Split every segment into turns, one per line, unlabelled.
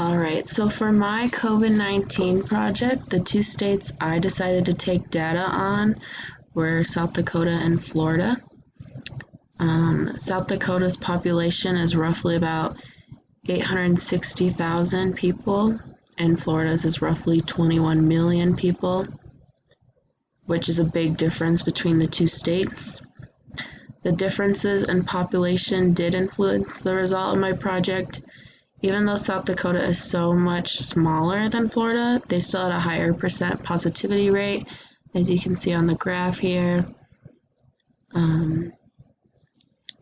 All right, so for my COVID-19 project, the two states I decided to take data on were South Dakota and Florida. South Dakota's population is roughly about 860,000 people, and Florida's is roughly 21 million people, which is a big difference between the two states. The differences in population did influence the result of my project. Even though South Dakota is so much smaller than Florida, they still had a higher percent positivity rate, as you can see on the graph here,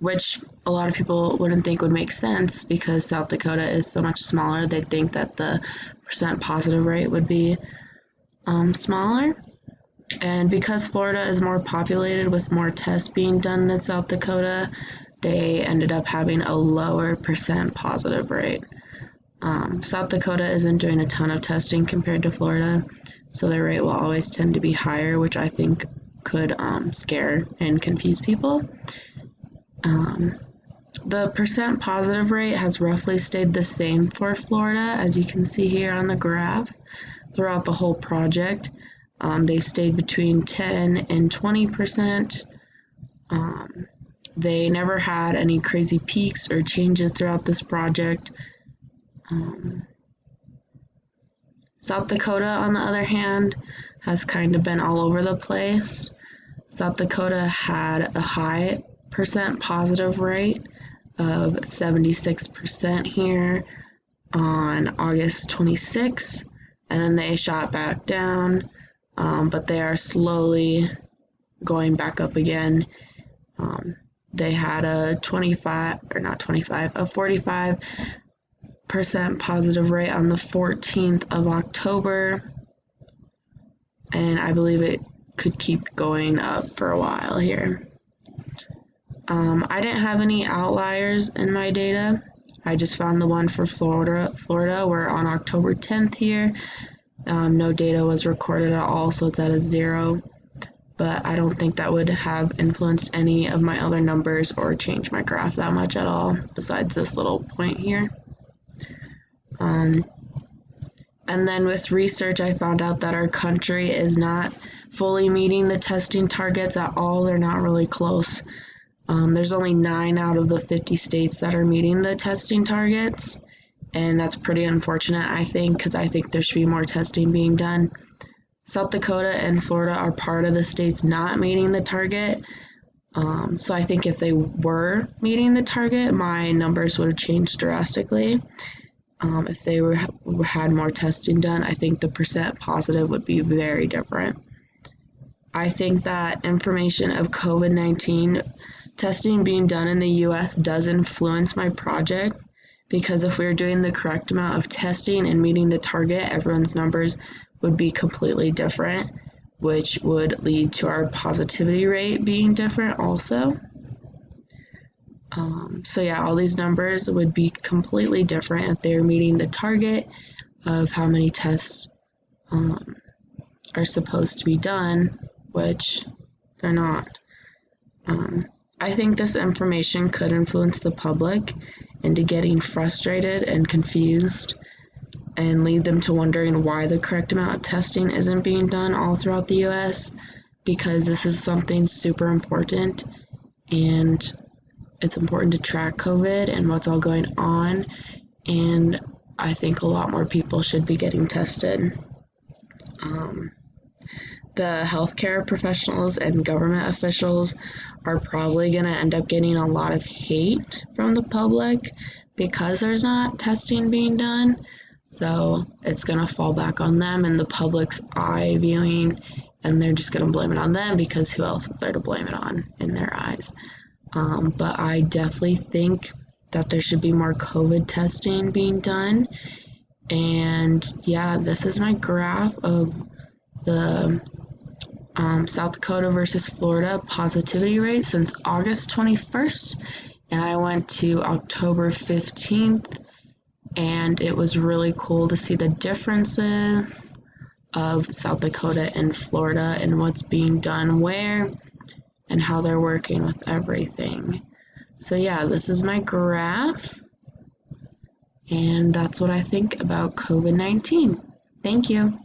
which a lot of people wouldn't think would make sense because South Dakota is so much smaller. They'd think that the percent positive rate would be smaller. And because Florida is more populated with more tests being done than South Dakota, they ended up having a lower percent positive rate. South Dakota isn't doing a ton of testing compared to Florida, so their rate will always tend to be higher, which I think could scare and confuse people. The percent positive rate has roughly stayed the same for Florida, as you can see here on the graph, throughout the whole project. They've stayed between 10 and 20%. They never had any crazy peaks or changes throughout this project. South Dakota, on the other hand, has kind of been all over the place. South Dakota had a high percent positive rate of 76% here on August 26th, and then they shot back down, but they are slowly going back up again. They had a 45% positive rate on the 14th of October, and I believe it could keep going up for a while here. I didn't have any outliers in my data. I just found the one for Florida where on October 10th here, no data was recorded at all, so it's at a 0. But I don't think that would have influenced any of my other numbers or changed my graph that much at all, besides this little point here. And then with research, I found out that our country is not fully meeting the testing targets at all. They're not really close. There's only 9 out of the 50 states that are meeting the testing targets, and that's pretty unfortunate, I think, because I think there should be more testing being done. South Dakota and Florida are part of the states not meeting the target, so I think if they were meeting the target, my numbers would have changed drastically. If they had more testing done, I think the percent positive would be very different. I think that information of COVID-19 testing being done in the US does influence my project, because if we were doing the correct amount of testing and meeting the target, everyone's numbers would be completely different, which would lead to our positivity rate being different also. So yeah, all these numbers would be completely different if they're meeting the target of how many tests are supposed to be done, which they're not. I think this information could influence the public into getting frustrated and confused and lead them to wondering why the correct amount of testing isn't being done all throughout the US, because this is something super important, and it's important to track COVID and what's all going on, and I think a lot more people should be getting tested. The healthcare professionals and government officials are probably going to end up getting a lot of hate from the public because there's not testing being done. So it's going to fall back on them and the public's eye viewing, and they're just going to blame it on them because who else is there to blame it on in their eyes? But I definitely think that there should be more COVID testing being done. And yeah, this is my graph of the South Dakota versus Florida positivity rate since August 21st, and I went to October 15th, and it was really cool to see the differences of South Dakota and Florida and what's being done where and how they're working with everything. So yeah, this is my graph, And that's what I think about COVID-19. Thank you.